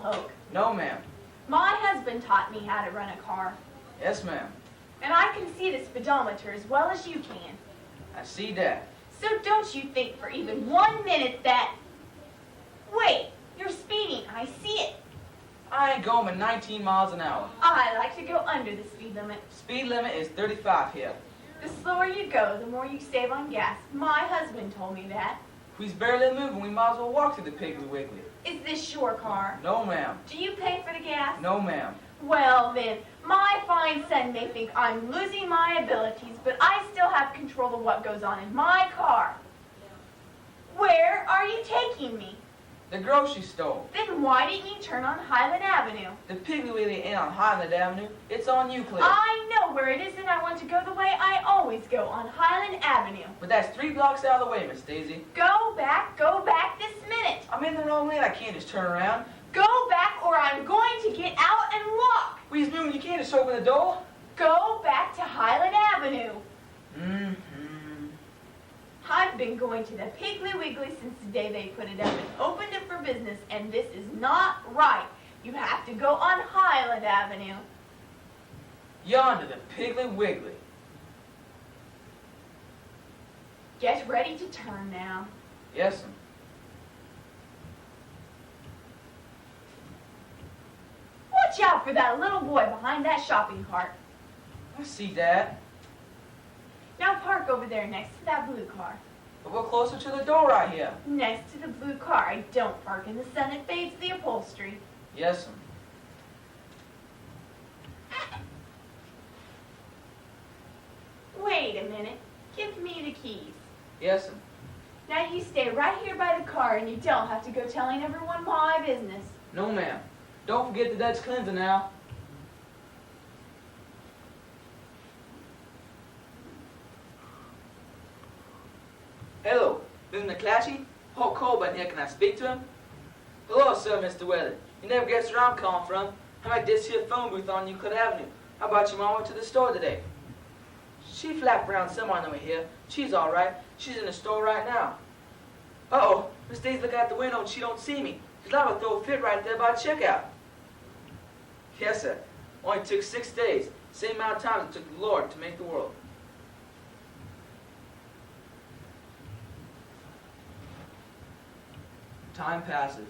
Hoke. No, ma'am. My husband taught me how to run a car. Yes, ma'am. And I can see the speedometer as well as you can. I see that. So don't you think for even 1 minute that... Wait, you're speeding. I see it. I ain't going at 19 miles an hour. I like to go under the speed limit. Speed limit is 35 here. The slower you go, the more you save on gas. My husband told me that. We's barely moving. We might as well walk to the Piggly Wiggly. Is this your car? No, ma'am. Do you pay for the gas? No, ma'am. Well then, my fine son may think I'm losing my abilities, but I still have control of what goes on in my car. Where are you taking me? The grocery store. Then why didn't you turn on Highland Avenue? The Piggly Wiggly ain't on Highland Avenue. It's on Euclid. I know where it is and I want to go the way I always go, on Highland Avenue. But that's 3 blocks out of the way, Miss Daisy. Go back this minute. I'm in the wrong lane. I can't just turn around. Go back or I'm going to get out and walk. We's moving. You can't just open the door. Go back to Highland Avenue. Mm-hmm. I've been going to the Piggly Wiggly since the day they put it up and opened it for business, and this is not right. You have to go on Highland Avenue. Yonder, the Piggly Wiggly. Get ready to turn now. Yes, ma'am. Watch out for that little boy behind that shopping cart. I see that. Now park over there next to that blue car. But we're closer to the door right here. Next to the blue car. I don't park in the sun. It fades the upholstery. Yes, ma'am. Wait a minute. Give me the keys. Yes, ma'am. Now you stay right here by the car and you don't have to go telling everyone my business. No, ma'am. Don't forget the Dutch cleanser now. Hello, Mr. McClatchy? Hulk Colburn here. Can I speak to him? Hello, sir, Mr. Weather. You never guess where I'm calling from. I'm at this here phone booth on Euclid Avenue. How about your mom went to the store today? She flapped around somewhere on the way here. She's all right. She's in the store right now. Uh-oh, Miss Daisy looking out the window and she don't see me. She's liable to throw a fit right there by checkout. Yes, sir. Only took 6 days. Same amount of time it took the Lord to make the world. Time passes.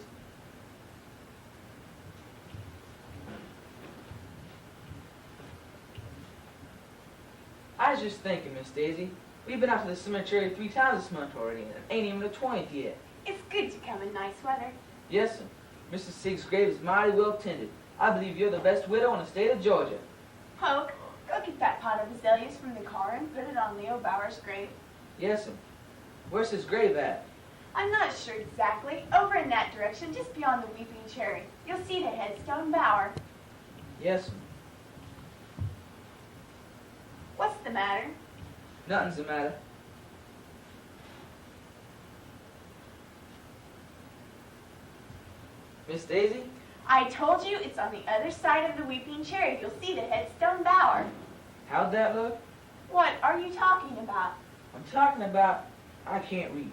I was just thinking, Miss Daisy. We've been out to the cemetery 3 times this month already, and it ain't even the 20th yet. It's good to come in nice weather. Yes, sir. Mrs. Sig's grave is mighty well tended. I believe you're the best widow in the state of Georgia. Hoke, go get that pot of azaleas from the car and put it on Leo Bauer's grave. Yes, sir. Where's his grave at? I'm not sure exactly. Over in that direction, just beyond the Weeping Cherry. You'll see the headstone Bauer. Yes, sir. What's the matter? Nothing's the matter. Miss Daisy? I told you it's on the other side of the Weeping Cherry. You'll see the headstone Bauer. How'd that look? What are you talking about? I'm talking about I can't read.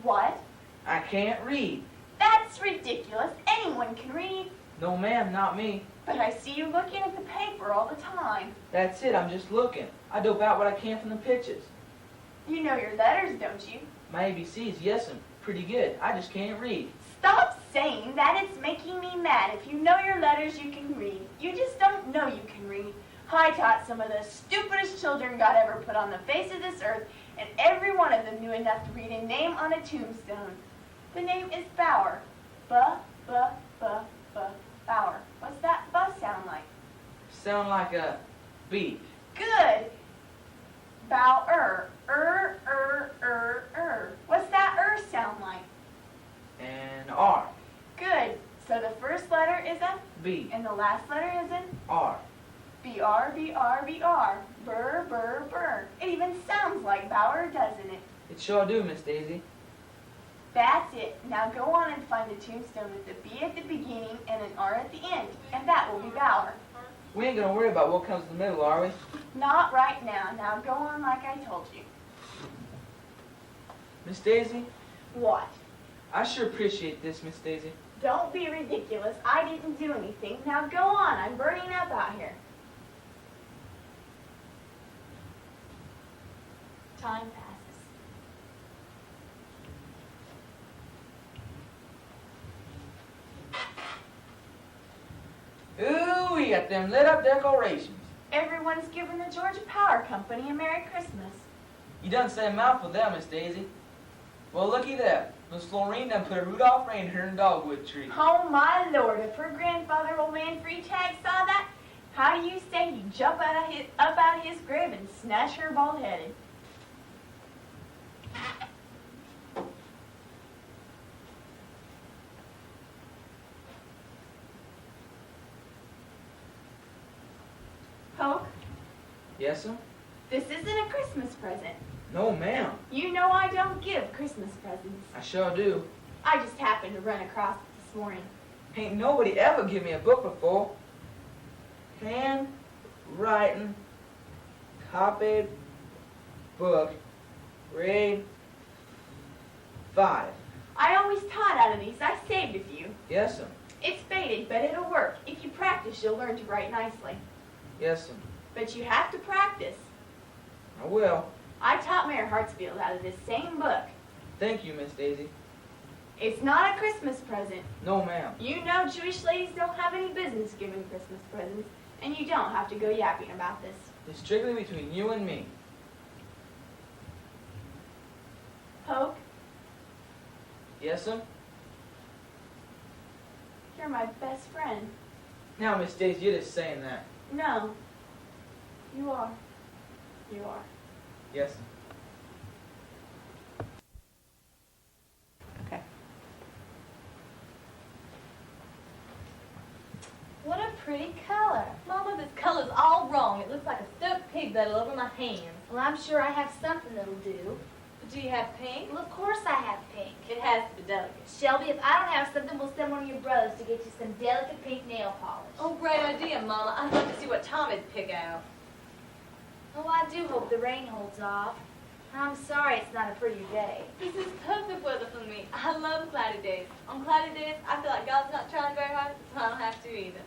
What? I can't read. That's ridiculous. Anyone can read. No, ma'am, not me. But I see you looking at the paper all the time. That's it, I'm just looking. I dope out what I can from the pictures. You know your letters, don't you? My ABC's, yes, and pretty good. I just can't read. Stop saying that. It's making me mad. If you know your letters, you can read. You just don't know you can read. I taught some of the stupidest children God ever put on the face of this earth, and every one of them knew enough to read a name on a tombstone. The name is Bauer. Bauer. What's that "b" sound like? Sound like a B. Good. Bauer. What's that sound like? And R. Good. So the first letter is a B. and the last letter is an R. B-R. Burr. It even sounds like Bauer, doesn't it? It sure do, Miss Daisy. That's it. Now go on and find a tombstone with a B at the beginning and an R at the end, and that will be Bauer. We ain't gonna worry about what comes in the middle, are we? Not right now. Now go on like I told you. Miss Daisy, What? I sure appreciate this, Miss Daisy. Don't be ridiculous. I didn't do anything. Now go on. I'm burning up out here. Time passes. Ooh, we got them lit up decorations. Everyone's giving the Georgia Power Company a Merry Christmas. You done say a mouthful there, Miss Daisy. Well, looky there. Miss Florine done put a Rudolph reindeer in a dogwood tree. Oh, my Lord. If her grandfather, old man Freetag, saw that, how do you say he'd jump up out of his grave and snatch her bald-headed? Poke, Yes, sir? this isn't a Christmas present. No, ma'am. You know I don't give Christmas presents. I sure do. I just happened to run across it this morning. Ain't nobody ever give me a book before. Handwriting, copied book, grade 5. I always taught out of these. I saved a few. Yes, sir. It's faded, but it'll work. If you practice, you'll learn to write nicely. Yes, sir. But you have to practice. I will. I taught Mayor Hartsfield out of this same book. Thank you, Miss Daisy. It's not a Christmas present. No, ma'am. You know Jewish ladies don't have any business giving Christmas presents, and you don't have to go yapping about this. It's strictly between you and me. Poke, Yes, sir? you're my best friend. Now, Miss Daisy, you're just saying that. No, you are. You are. Yes, sir. Okay. What a pretty color. Mama, this color's all wrong. It looks like a stuffed pig that'll over my hands. Well, I'm sure I have something that'll do. Do you have pink? Well, of course I have pink. It has to be delicate. Shelby, if I don't have something, we'll send one of your brothers to get you some delicate pink nail polish. Oh, great idea, Mama. I'd like to see what Tommy'd pick out. Oh, I do hope the rain holds off. I'm sorry it's not a pretty day. This is perfect weather for me. I love cloudy days. On cloudy days, I feel like God's not trying very hard, so I don't have to either.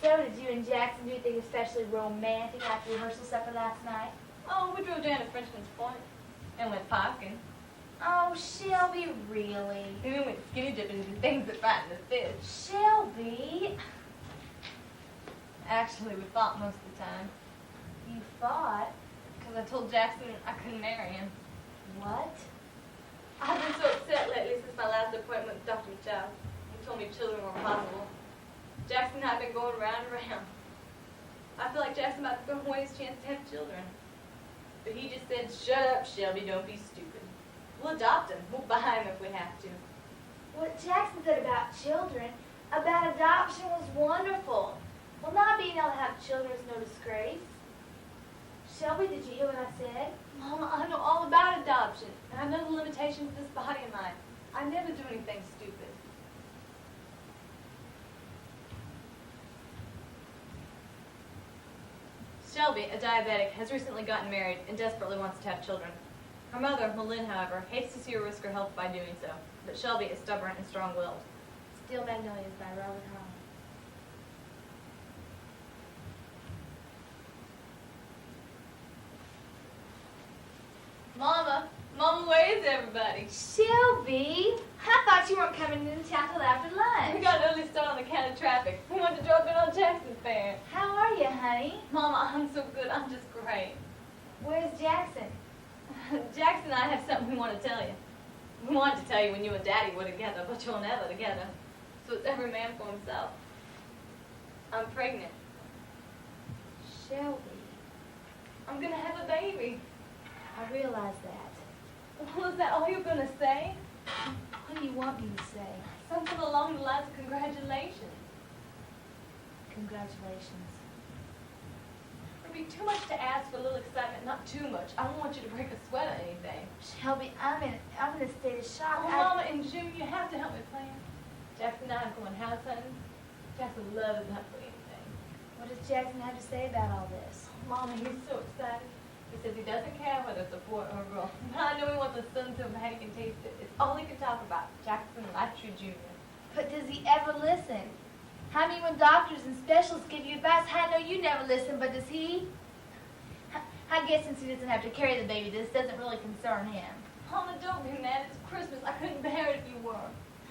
So, did you and Jackson do anything especially romantic after rehearsal supper last night? Oh, we drove down to Frenchman's Point and went parking. Oh, Shelby, really? And we went skinny dipping into things that frighten the fish. Shelby, Actually, we fought most of the time. you fought. Because I told Jackson I couldn't marry him. What? I've been so upset lately since my last appointment with Dr. Michelle. He told me children were impossible. Jackson and I have been going round and round. I feel like Jackson about to throw away his chance to have children. But he just said, shut up, Shelby, don't be stupid. We'll adopt him. We'll buy him if we have to. What Jackson said about children, about adoption, was wonderful. Well, not being able to have children is no disgrace. Shelby, did you hear what I said? Mama, I know all about adoption, and I know the limitations of this body of mine. I never do anything stupid. Shelby, a diabetic, has recently gotten married and desperately wants to have children. Her mother, Malin, however, hates to see her risk her health by doing so, but Shelby is stubborn and strong-willed. Steel Magnolias by Robert Harlan. Mama! Mama, where is everybody? Shelby, I thought you weren't coming into town till after lunch. We got an early start on the count of traffic. We wanted to drop in on Jackson's fair. How are you, honey? Mama, I'm so good. I'm just great. Where's Jackson? Jackson and I have something we want to tell you. We wanted to tell you when you and Daddy were together, but you're never together. So it's every man for himself. I'm pregnant. Shelby, I'm gonna have a baby. I realize that. Well, is that all you're gonna say? What do you want me to say? Something along the lines of congratulations. Congratulations. It'd be too much to ask for a little excitement, not too much. I don't want you to break a sweat or anything. Shelby, I'm in a state of shock. Oh, Mama and June, you have to help me plan. Jackson and I are going house hunting. Jackson loves not for anything. What does Jackson have to say about all this? Mama, he's so excited. He says he doesn't care whether it's a boy or a girl. But I know he wants a son so bad he can taste it. It's all he can talk about. Jackson Latry Jr. But does he ever listen? How many when doctors and specialists give you advice? I know you never listen, but does he? I guess since he doesn't have to carry the baby, this doesn't really concern him. Mama, don't be mad. It's Christmas. I couldn't bear it if you were.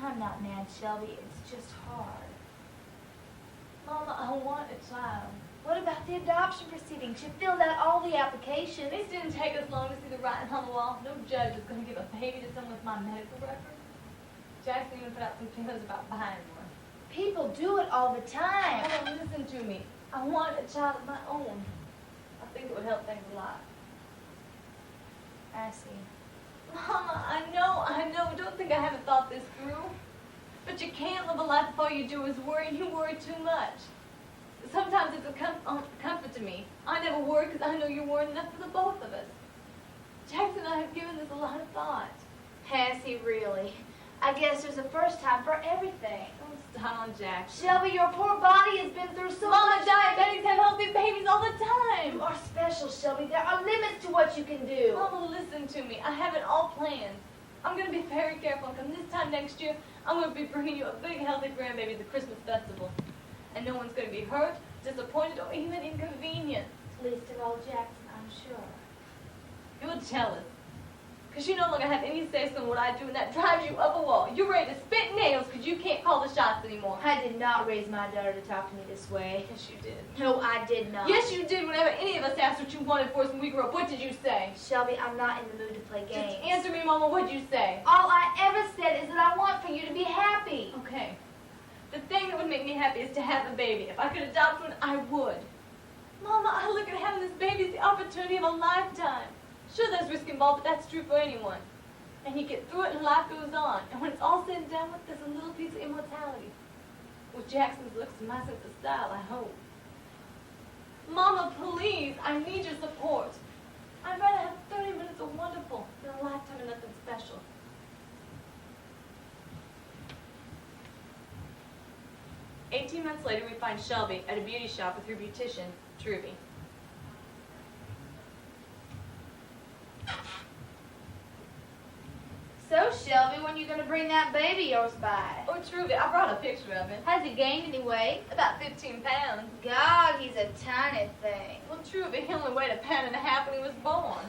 I'm not mad, Shelby. It's just hard. Mama, I want a child. What about the adoption proceedings? You filled out all the applications. It didn't take us long to see the writing on the wall. No judge is going to give a baby to someone with my medical record. Jackson even put out some feelers about buying one. People do it all the time. Mama, listen to me. I want a child of my own. I think it would help things a lot. I see. Mama, I know. Don't think I haven't thought this through. But you can't live a life if all you do is worry, and you worry too much. Sometimes it's a comfort to me. I never worry because I know you're worrying enough for the both of us. Jackson and I have given this a lot of thought. Has he really? I guess there's a first time for everything. Don't start on Jackson. Shelby, your poor body has been through so Mama, much. diabetics have healthy babies all the time. You are special, Shelby. There are limits to what you can do. Mama, listen to me. I have it all planned. I'm going to be very careful, because this time next year, I'm going to be bringing you a big, healthy grandbaby at the Christmas festival. And no one's going to be hurt, disappointed, or even inconvenienced. Least of all Jackson, I'm sure. You're jealous. Because you no longer have any say-so in what I do, and that drives you up a wall. You're ready to spit nails because you can't call the shots anymore. I did not raise my daughter to talk to me this way. Yes, you did. No, I did not. Yes, you did. Whenever any of us asked what you wanted for us when we grew up, what did you say? Shelby, I'm not in the mood to play games. Just answer me, Mama. What did you say? All I ever said is that I want for you to be happy. Okay. The thing that would make me happy is to have a baby. If I could adopt one, I would. Mama, I look at having this baby as the opportunity of a lifetime. Sure, there's risk involved, but that's true for anyone. And you get through it and life goes on. And when it's all said and done with, there's a little piece of immortality. With Jackson's looks and my sense of style, I hope. Mama, please, I need your support. I'd rather have 30 minutes of wonderful than a lifetime of nothing special. "18 months later, we find Shelby at a beauty shop with her beautician, Truby. So, Shelby, when you going to bring that baby of yours by? Oh, Truby, I brought a picture of him. Has he gained any weight? About 15 pounds. God, he's a tiny thing. Well, Truby, he only weighed 1.5 pounds when he was born.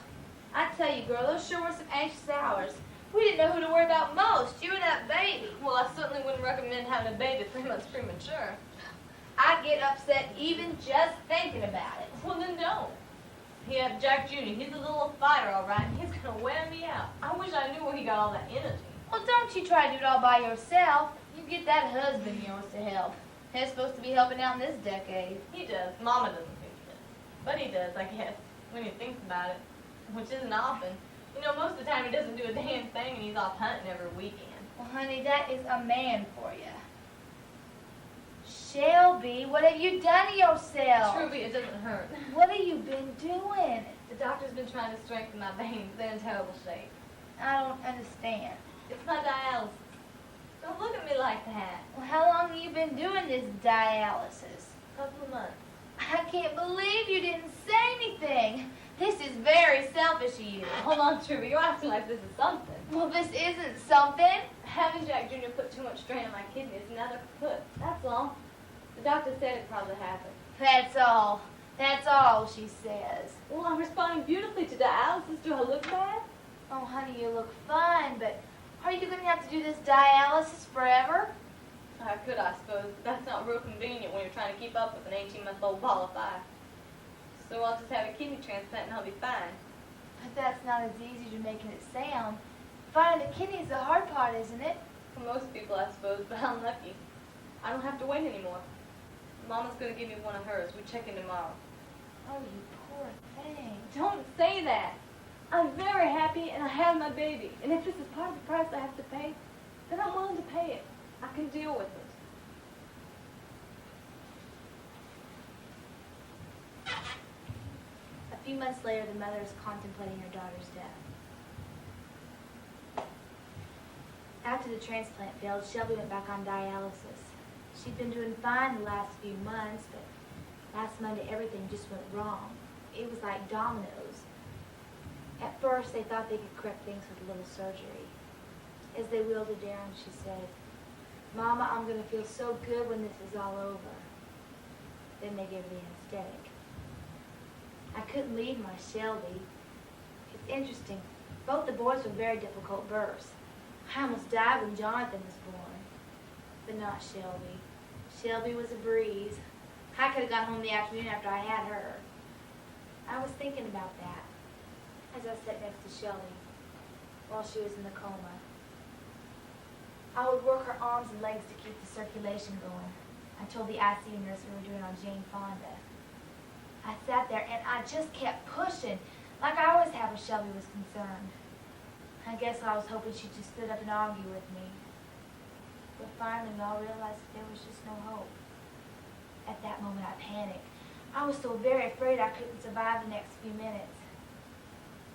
I tell you, girl, those sure were some anxious hours. We didn't know who to worry about most, you or that baby. Well, I certainly wouldn't recommend having a baby 3 months premature. I get upset even just thinking about it. Well, then don't. He had Jack Jr. He's a little fighter, all right, and he's going to wear me out. I wish I knew where he got all that energy. Well, don't you try to do it all by yourself. You get that husband of yours to help. He's supposed to be helping out in this decade. He does. Mama doesn't think he does. But he does, I guess, when he thinks about it, which isn't often. You know, most of the time he doesn't do a damn thing, and he's off hunting every weekend. Well, honey, that is a man for you. Shelby, what have you done to yourself? Truby, it doesn't hurt. What have you been doing? The doctor's been trying to strengthen my veins. They're in terrible shape. I don't understand. It's my dialysis. Don't look at me like that. Well, how long have you been doing this dialysis? A couple of months. I can't believe you didn't say anything. This is very selfish of you. Hold on, Truby. You're acting like this is something. Well, this isn't something. Having Jack Jr. put too much strain on my kidneys, and now they're kaput. That's all. The doctor said it probably happened. That's all. That's all she says. Well, I'm responding beautifully to dialysis. Do I look bad? Oh, honey, you look fine, but are you going to have to do this dialysis forever? I could, I suppose, but that's not real convenient when you're trying to keep up with an 18-month-old ball of fire. So I'll just have a kidney transplant and I'll be fine. But that's not as easy as you're making it sound. Finding a kidney is the hard part, isn't it? For most people, I suppose, but I'm lucky. I don't have to wait anymore. Mama's going to give me one of hers. We check in tomorrow. Oh, you poor thing. Don't say that. I'm very happy and I have my baby. And if this is part of the price I have to pay, then I'm willing to pay it. I can deal with it. A few months later, the mother is contemplating her daughter's death. After the transplant failed, Shelby went back on dialysis. She'd been doing fine the last few months, but last Monday everything just went wrong. It was like dominoes. At first, they thought they could correct things with a little surgery. As they wheeled her down, she said, Mama, I'm going to feel so good when this is all over. Then they gave me anesthetic. I couldn't leave my Shelby. It's interesting. Both the boys were very difficult births. I almost died when Jonathan was born. But not Shelby. Shelby was a breeze. I could have gone home the afternoon after I had her. I was thinking about that as I sat next to Shelby while she was in the coma. I would work her arms and legs to keep the circulation going. I told the ICU nurse we were doing on Jane Fonda. I sat there and I just kept pushing, like I always have when Shelby was concerned. I guess I was hoping she'd just sit up and argue with me. But finally we all realized that there was just no hope. At that moment I panicked. I was so very afraid I couldn't survive the next few minutes.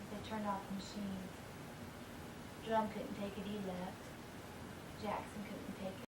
As they turned off the machines. Drum couldn't take it, he left. Jackson couldn't take it.